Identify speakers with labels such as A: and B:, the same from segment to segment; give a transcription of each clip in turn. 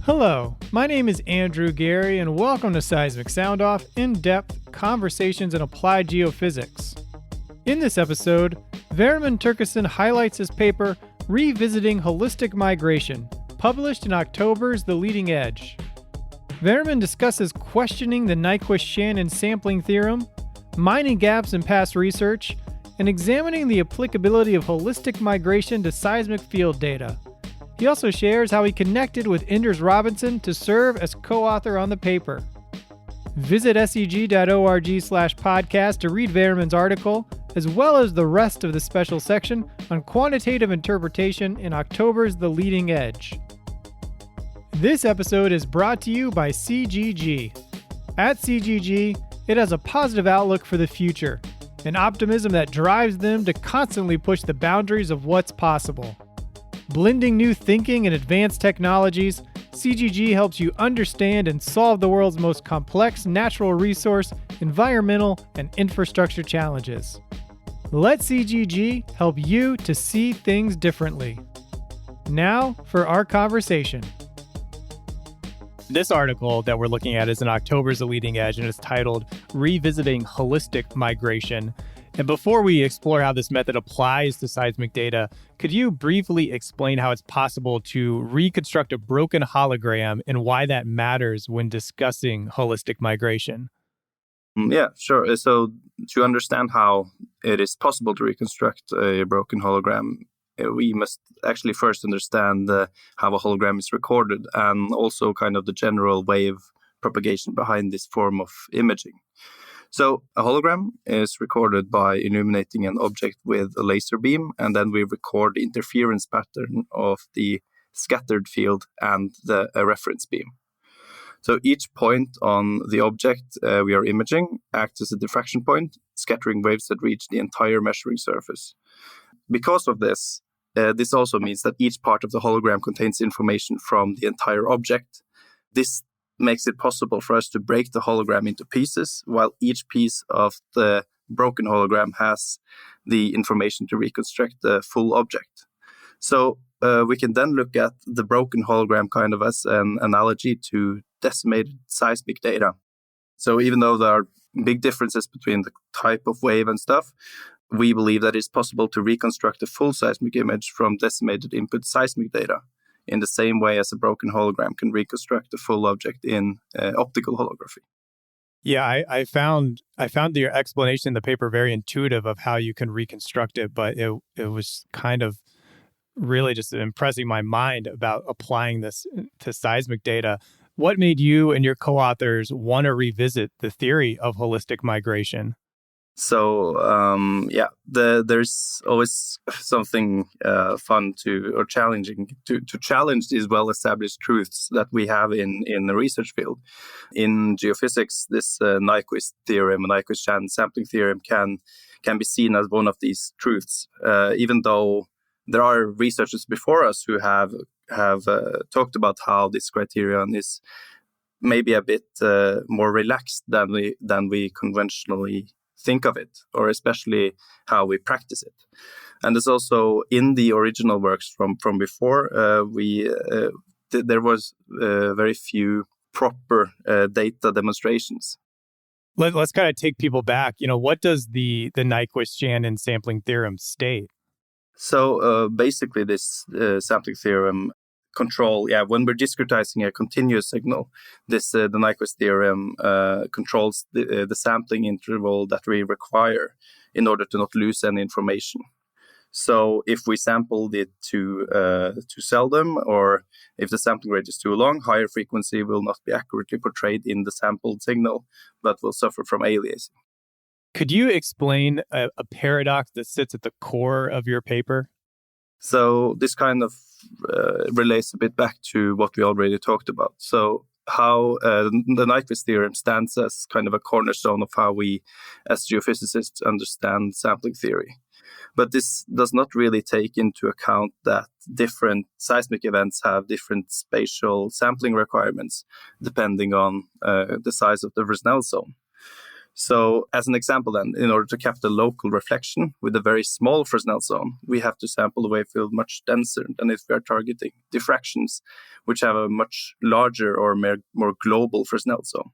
A: Hello, my name is Andrew Gary, and welcome to Seismic Sound Off, in-depth conversations in applied geophysics. In this episode, Vemund Thorkildsen highlights his paper, Revisiting Holistic Migration, published in October's The Leading Edge. Vemund discusses questioning the Nyquist-Shannon sampling theorem, mining gaps in past research, and examining the applicability of holistic migration to seismic field data. He also shares how he connected with Anders Robinson to serve as co-author on the paper. Visit seg.org/podcast to read Vemund's article, as well as the rest of the special section on quantitative interpretation in October's The Leading Edge. This episode is brought to you by CGG. At CGG, it has a positive outlook for the future, an optimism that drives them to constantly push the boundaries of what's possible. Blending new thinking and advanced technologies, CGG helps you understand and solve the world's most complex natural resource, environmental, and infrastructure challenges. Let CGG help you to see things differently. Now for our conversation. This article that we're looking at is in October's The Leading Edge, and it's titled Revisiting Holistic Migration. And before we explore how this method applies to seismic data, could you briefly explain how it's possible to reconstruct a broken hologram and why that matters when discussing holistic migration?
B: Yeah, sure. So to understand how it is possible to reconstruct a broken hologram, we must actually first understand how a hologram is recorded and also kind of the general wave propagation behind this form of imaging. So a hologram is recorded by illuminating an object with a laser beam, and then we record the interference pattern of the scattered field and the reference beam. So each point on the object we are imaging acts as a diffraction point, scattering waves that reach the entire measuring surface. Because of this, this also means that each part of the hologram contains information from the entire object. This makes it possible for us to break the hologram into pieces, while each piece of the broken hologram has the information to reconstruct the full object. So we can then look at the broken hologram kind of as an analogy to decimated seismic data. So even though there are big differences between the type of wave and stuff, we believe that it's possible to reconstruct a full seismic image from decimated input seismic data, in the same way as a broken hologram can reconstruct a full object in optical holography.
A: Yeah, I found your explanation in the paper very intuitive of how you can reconstruct it, but it was kind of really just impressing my mind about applying this to seismic data. What made you and your co-authors want to revisit the theory of holistic migration?
B: So, there's always something fun or challenging to challenge these well-established truths that we have in the research field. In geophysics, this Nyquist theorem, Nyquist-Shannon sampling theorem, can be seen as one of these truths, even though there are researchers before us who have talked about how this criterion is maybe a bit more relaxed than we conventionally think of it, or especially how we practice it. And there's also in the original works from before, there was very few proper data demonstrations.
A: Let's kind of take people back. What does the Nyquist-Shannon sampling theorem state?
B: So basically, this sampling theorem when we're discretizing a continuous signal, the Nyquist theorem controls the sampling interval that we require in order to not lose any information. So if we sampled it too seldom, or if the sampling rate is too long, higher frequency will not be accurately portrayed in the sampled signal, but will suffer from aliasing.
A: Could you explain a paradox that sits at the core of your paper?
B: So this kind of relates a bit back to what we already talked about. So how the Nyquist theorem stands as kind of a cornerstone of how we, as geophysicists, understand sampling theory. But this does not really take into account that different seismic events have different spatial sampling requirements depending on the size of the Fresnel zone. So as an example then, in order to capture local reflection with a very small Fresnel zone, we have to sample the wave field much denser than if we are targeting diffractions, which have a much larger or more global Fresnel zone.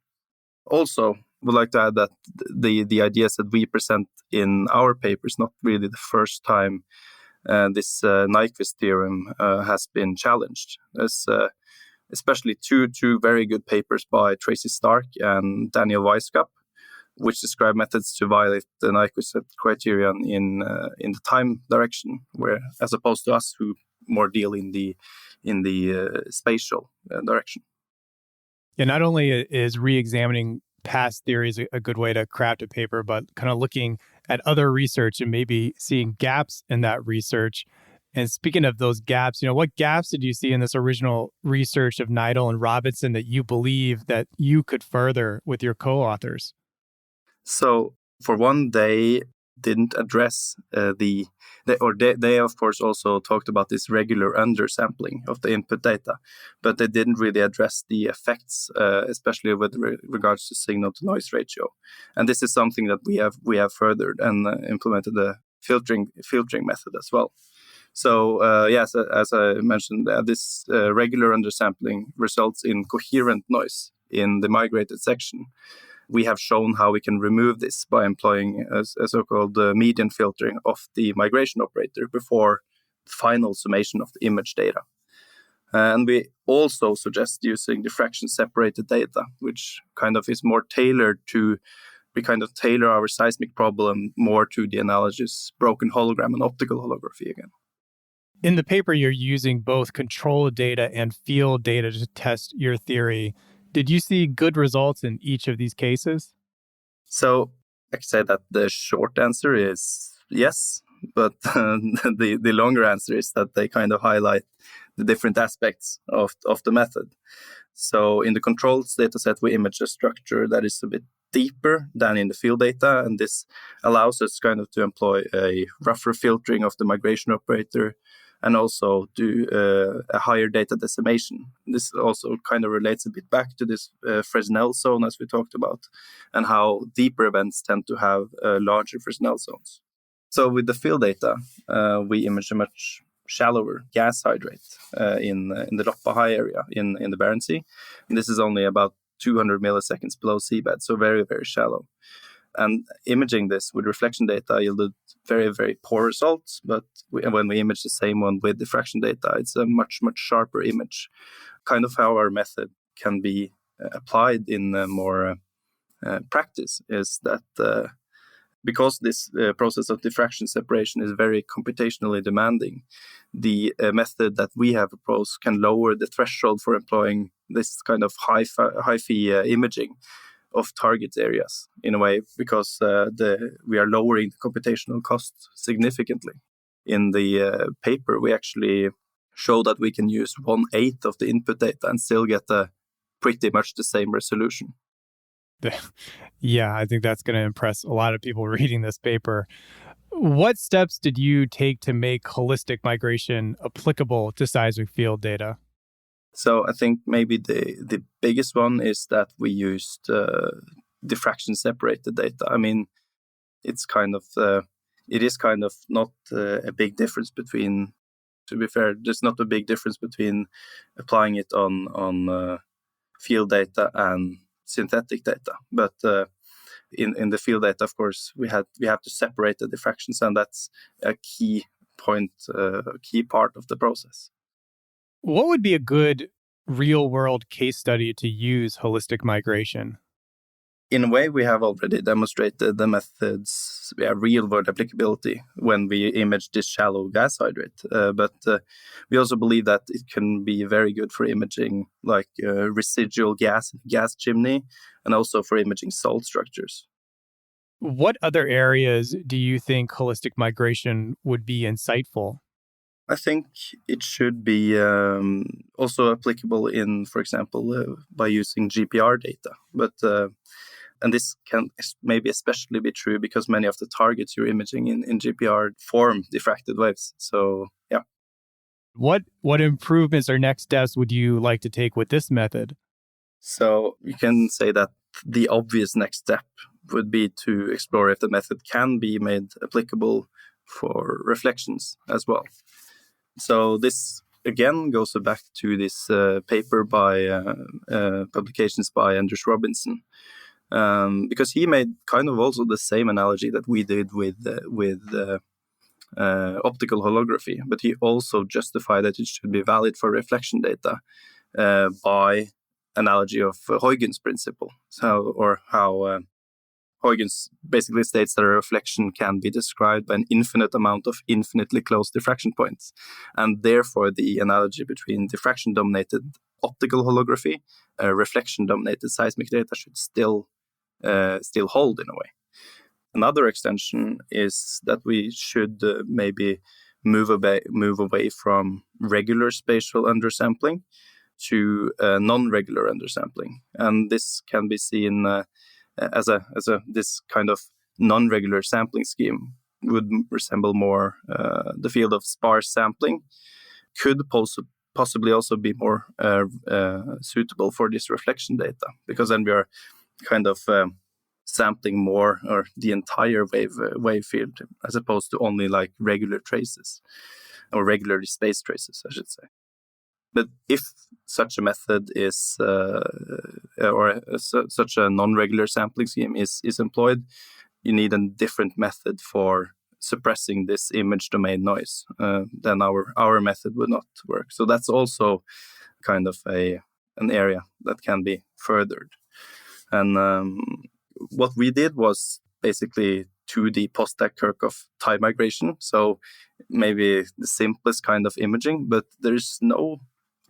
B: Also, would like to add that the ideas that we present in our paper is not really the first time this Nyquist theorem has been challenged. There's especially two very good papers by Tracy Stark and Daniel Weisskopf, which describe methods to violate the Nyquist criterion in the time direction, where as opposed to us who more deal in the spatial direction.
A: Yeah, not only is re-examining past theories a good way to craft a paper, but kind of looking at other research and maybe seeing gaps in that research. And speaking of those gaps, what gaps did you see in this original research of Neidl and Robinson that you believe that you could further with your co-authors?
B: So, for one, they didn't address they of course also talked about this regular undersampling of the input data, but they didn't really address the effects, especially with regards to signal to noise ratio. And this is something that we have furthered and implemented the filtering method as well. So yes, as I mentioned, this regular undersampling results in coherent noise in the migrated section. We have shown how we can remove this by employing a so-called median filtering of the migration operator before the final summation of the image data. And we also suggest using diffraction-separated data, which kind of is more tailored to, we kind of tailor our seismic problem more to the analogous broken hologram and optical holography again.
A: In the paper, you're using both control data and field data to test your theory. Did you see good results in each of these cases?
B: So I can say that the short answer is yes, but the longer answer is that they kind of highlight the different aspects of the method. So in the controls data set, we image a structure that is a bit deeper than in the field data, and this allows us kind of to employ a rougher filtering of the migration operator and also do a higher data decimation. This also kind of relates a bit back to this Fresnel zone as we talked about, and how deeper events tend to have larger Fresnel zones. So with the field data, we image a much shallower gas hydrate in the Loppa area in the Barents Sea. And this is only about 200 milliseconds below seabed, so very, very shallow. And imaging this with reflection data yielded very, very poor results. But when we image the same one with diffraction data, it's a much, much sharper image. Kind of how our method can be applied in more practice is that because this process of diffraction separation is very computationally demanding, the method that we have proposed can lower the threshold for employing this kind of high-fi imaging of target areas in a way, because we are lowering the computational cost significantly. In the paper, we actually show that we can use 1/8 of the input data and still get pretty much the same resolution.
A: Yeah, I think that's going to impress a lot of people reading this paper. What steps did you take to make holistic migration applicable to seismic field data?
B: So I think maybe the biggest one is that we used diffraction separated data. I mean, it is kind of not a big difference between, to be fair, there's not a big difference between applying it on field data and synthetic data. But in the field data, of course, we have to separate the diffractions, and that's a key point, key part of the process.
A: What would be a good real-world case study to use holistic migration?
B: In a way, we have already demonstrated the method's real-world applicability when we image this shallow gas hydrate. But we also believe that it can be very good for imaging like residual gas chimney, and also for imaging salt structures.
A: What other areas do you think holistic migration would be insightful?
B: I think it should be also applicable in, for example, by using GPR data. But and this can maybe especially be true because many of the targets you're imaging in GPR form diffracted waves. So, yeah.
A: What improvements or next steps would you like to take with this method?
B: So you can say that the obvious next step would be to explore if the method can be made applicable for reflections as well. So this again goes back to this paper by publications by Anders Robinson, because he made kind of also the same analogy that we did with optical holography, but he also justified that it should be valid for reflection data by analogy of Huygens principle. How Huygens basically states that a reflection can be described by an infinite amount of infinitely close diffraction points, and therefore the analogy between diffraction-dominated optical holography, reflection-dominated seismic data should still hold in a way. Another extension is that we should maybe move away from regular spatial undersampling to non-regular undersampling, and this can be seen as this kind of non-regular sampling scheme would resemble more the field of sparse sampling, could possibly also be more suitable for this reflection data, because then we are kind of sampling more or the entire wave field as opposed to only like regular traces or regularly spaced traces, I should say. But if such a method is such a non-regular sampling scheme is employed, you need a different method for suppressing this image domain noise. Then our method would not work. So that's also kind of an area that can be furthered. And what we did was basically 2D post-Kirchhoff time migration. So maybe the simplest kind of imaging, but there's no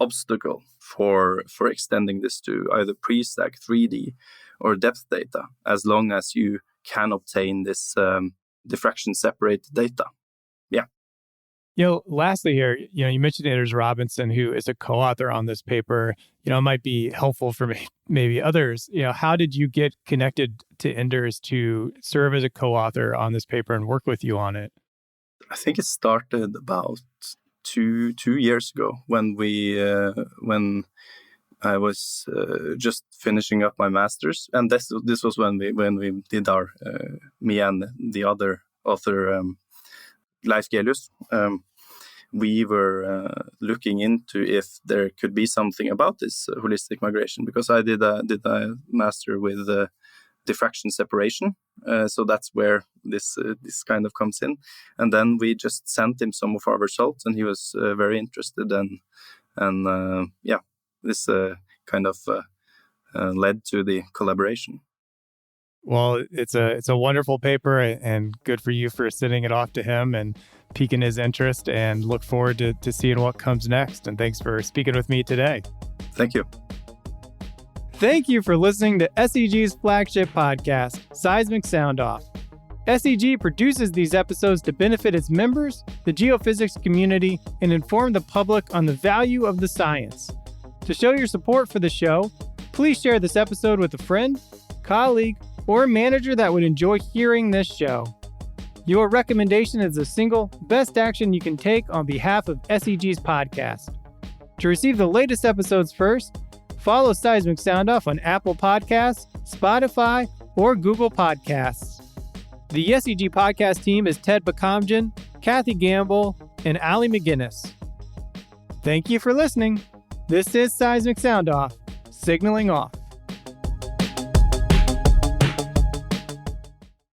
B: obstacle for extending this to either pre-stack 3D or depth data, as long as you can obtain this diffraction-separated data. Yeah.
A: Lastly here, you mentioned Anders Robinson, who is a co-author on this paper. It might be helpful for maybe others. How did you get connected to Anders to serve as a co-author on this paper and work with you on it?
B: I think it started about two years ago when I was just finishing up my master's, and this was when we did our me and the other author Leif Gelius. We were looking into if there could be something about this holistic migration, because I did a master with diffraction separation, so that's where this kind of comes in. And then we just sent him some of our results, and he was very interested, and this kind of led to the collaboration.
A: Well, it's a wonderful paper, and good for you for sending it off to him and piquing his interest, and look forward to seeing what comes next. And thanks for speaking with me today.
B: Thank you.
A: Thank you for listening to SEG's flagship podcast, Seismic Sound Off. SEG produces these episodes to benefit its members, the geophysics community, and inform the public on the value of the science. To show your support for the show, please share this episode with a friend, colleague, or a manager that would enjoy hearing this show. Your recommendation is the single best action you can take on behalf of SEG's podcast. To receive the latest episodes first, follow Seismic Sound Off on Apple Podcasts, Spotify, or Google Podcasts. The SEG podcast team is Ted Bakamjian, Kathy Gamble, and Ali McGinnis. Thank you for listening. This is Seismic Sound Off, signaling off.